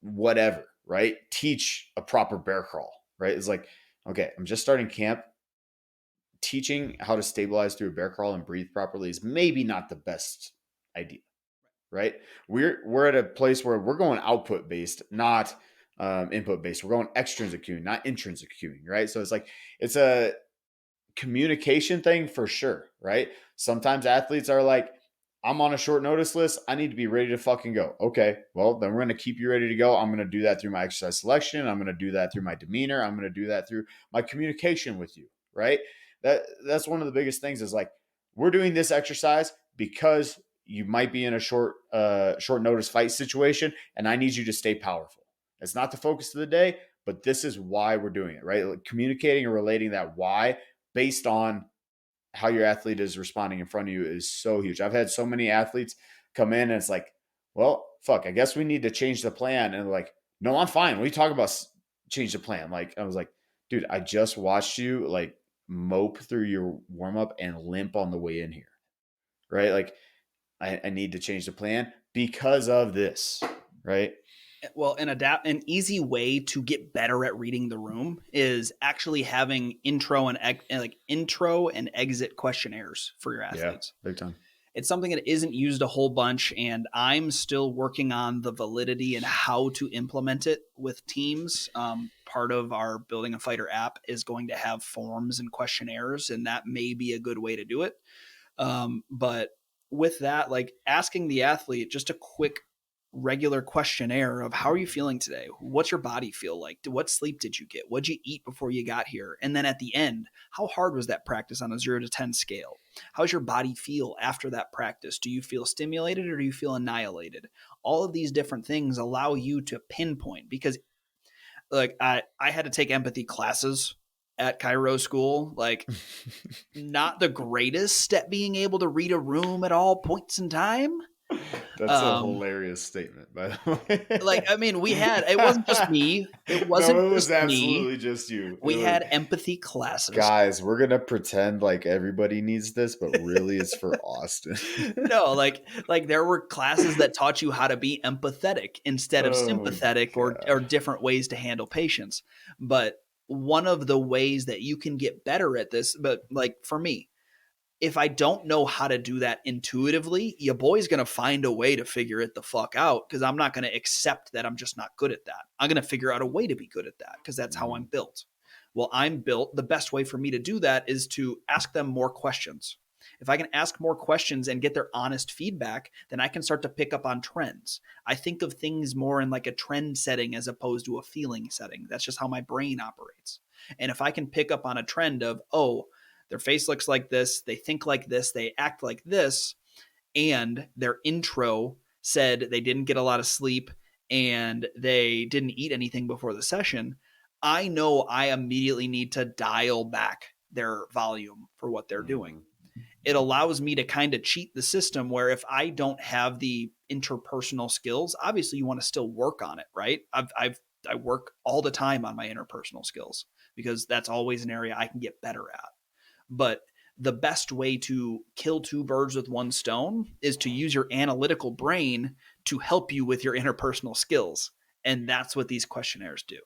S2: whatever, right? Teach a proper bear crawl, right? It's like, okay, I'm just starting camp. Teaching how to stabilize through a bear crawl and breathe properly is maybe not the best idea, right? We're at a place where we're going output based, not input based. We're going extrinsic cueing, not intrinsic cueing, right? So it's like it's a communication thing for sure, right? Sometimes athletes are like, I'm on a short notice list. I need to be ready to fucking go. Okay, well, then we're going to keep you ready to go. I'm going to do that through my exercise selection. I'm going to do that through my demeanor. I'm going to do that through my communication with you, right? That's one of the biggest things is like, we're doing this exercise because you might be in a short notice fight situation and I need you to stay powerful. It's not the focus of the day, but this is why we're doing it, right? Like communicating and relating that why based on how your athlete is responding in front of you is so huge. I've had so many athletes come in and it's like, well, fuck, I guess we need to change the plan. And they're like, no, I'm fine. What are you talking about? Change the plan. Like, I was like, dude, I just watched you like mope through your warm up and limp on the way in here. Right. Like, I need to change the plan because of this. Right.
S1: Well, an easy way to get better at reading the room is actually having intro and exit questionnaires for your
S2: Yeah.
S1: athletes.
S2: Big time.
S1: It's something that isn't used a whole bunch, and I'm still working on the validity and how to implement it with teams. Part of our Building a Fighter app is going to have forms and questionnaires, and that may be a good way to do it. But with that, like asking the athlete just a quick regular questionnaire of how are you feeling today? What's your body feel like? What sleep did you get? What'd you eat before you got here? And then at the end, how hard was that practice on a 0 to 10 scale? How's your body feel after that practice? Do you feel stimulated or do you feel annihilated? All of these different things allow you to pinpoint, because like I had to take empathy classes at Cairo school, like not the greatest at being able to read a room at all points in time.
S2: That's a
S1: Um,
S2: hilarious statement, by the
S1: like,
S2: way.
S1: I mean, it wasn't just me. It wasn't
S2: No, it was
S1: just me.
S2: absolutely just you. It
S1: We
S2: was,
S1: had empathy classes.
S2: guys, we're gonna pretend like everybody needs this, but really it's for Austin.
S1: No, like there were classes that taught you how to be empathetic instead of
S2: Oh
S1: sympathetic, or
S2: god.
S1: different ways to handle patients. But one of the ways that you can get better at this, but like for me, if I don't know how to do that intuitively, your boy's going to find a way to figure it the fuck out, because I'm not going to accept that I'm just not good at that. I'm going to figure out a way to be good at that because that's how I'm
S2: Mhm.
S1: built. Well, I'm built. The best way for me to do that is to ask them more questions. If I can ask more questions and get their honest feedback, then I can start to pick up on trends. I think of things more in like a trend setting as opposed to a feeling setting. That's just how my brain operates. And if I can pick up on a trend of, oh, their face looks like this, they think like this, they act like this, and their intro said they didn't get a lot of sleep and they didn't eat anything before the session, I know I immediately need to dial back their volume for what they're doing.
S2: Mhm.
S1: It allows me to kind of cheat the system, where if I don't have the interpersonal skills, obviously you want to still work on it, right? I work all the time on my interpersonal skills because that's always an area I can get better at. But the best way to kill two birds with one stone is to use your analytical brain to help you with your interpersonal skills. And that's what these questionnaires do.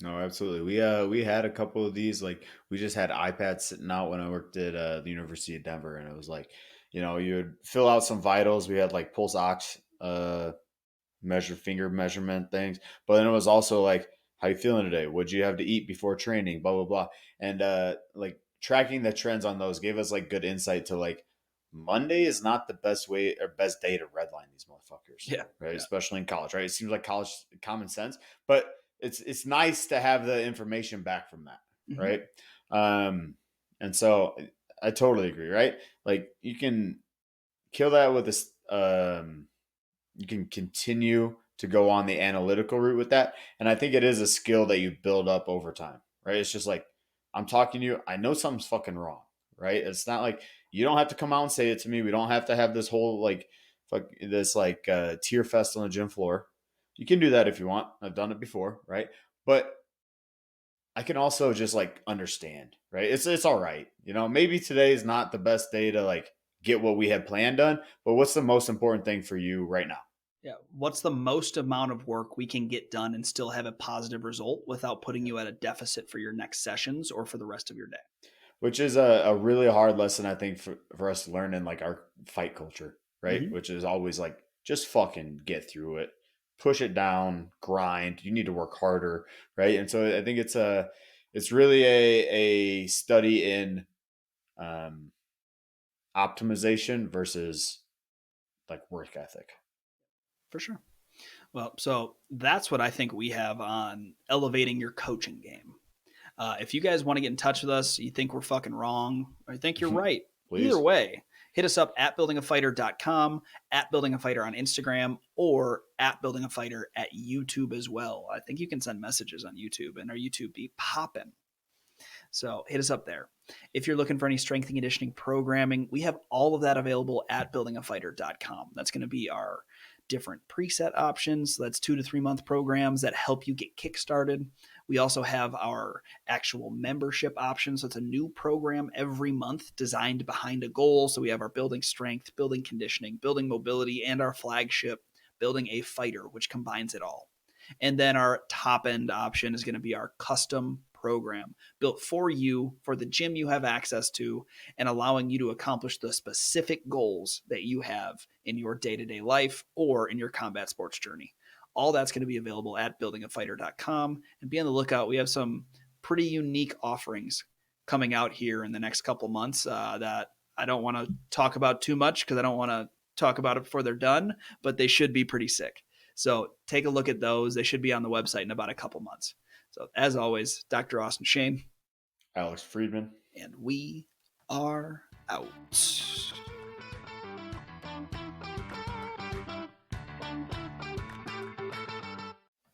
S2: No, absolutely. We had a couple of these. Like we just had iPads sitting out when I worked at the University of Denver, and it was like, you would fill out some vitals. We had like pulse ox, measure finger measurement things. But then it was also like, how you feeling today? What'd you have to eat before training? Blah blah blah. And like tracking the trends on those gave us like good insight to like Monday is not the best way or best day to redline these motherfuckers,
S1: Yeah.
S2: right?
S1: Yeah.
S2: Especially in college, right? It seems like college common sense, but it's nice to have the information back from that,
S1: Mm-hmm.
S2: right? Um, and so I totally agree, right? Like you can kill that with this. You can continue to go on the analytical route with that. And I think it is a skill that you build up over time, right? It's just like, I'm talking to you, I know something's fucking wrong, right? It's not like you don't have to come out and say it to me. We don't have to have this whole like, tear fest on the gym floor. You can do that if you want. I've done it before, right? But I can also just like understand, right? It's all right. Maybe today is not the best day to like get what we had planned done, but what's the most important thing for you right now?
S1: Yeah. What's the most amount of work we can get done and still have a positive result without putting you at a deficit for your next sessions or for the rest of your day?
S2: Which is a really hard lesson, I think, for us to learn in like our fight culture, right?
S1: Mm-hmm.
S2: Which is always like, just fucking get through it, push it down, grind. You need to work harder, right? And so I think it's really a study in um, optimization versus like work ethic.
S1: For sure. Well, so that's what I think we have on elevating your coaching game. If you guys want to get in touch with us, you think we're fucking wrong, or you think you're right, either
S2: Please.
S1: way, hit us up at buildingafighter.com, at buildingafighter on Instagram, or at buildingafighter at YouTube as well. I think you can send messages on YouTube, and our YouTube be popping. So hit us up there. If you're looking for any strength and conditioning programming, we have all of that available at buildingafighter.com. That's going to be our different preset options. That's 2 to 3 month programs that help you get kickstarted. We also have our actual membership option. So it's a new program every month designed behind a goal. So we have our building strength, building conditioning, building mobility, and our flagship, building a fighter, which combines it all. And then our top end option is going to be our custom program built for you, for the gym you have access to, and allowing you to accomplish the specific goals that you have in your day to day life or in your combat sports journey. All that's going to be available at buildingafighter.com. And be on the lookout. We have some pretty unique offerings coming out here in the next couple months that I don't want to talk about too much because I don't want to talk about it before they're done, but they should be pretty sick. So take a look at those. They should be on the website in about a couple months. So as always, Dr. Austin Shane,
S2: Alex Friedman.
S1: and we are out.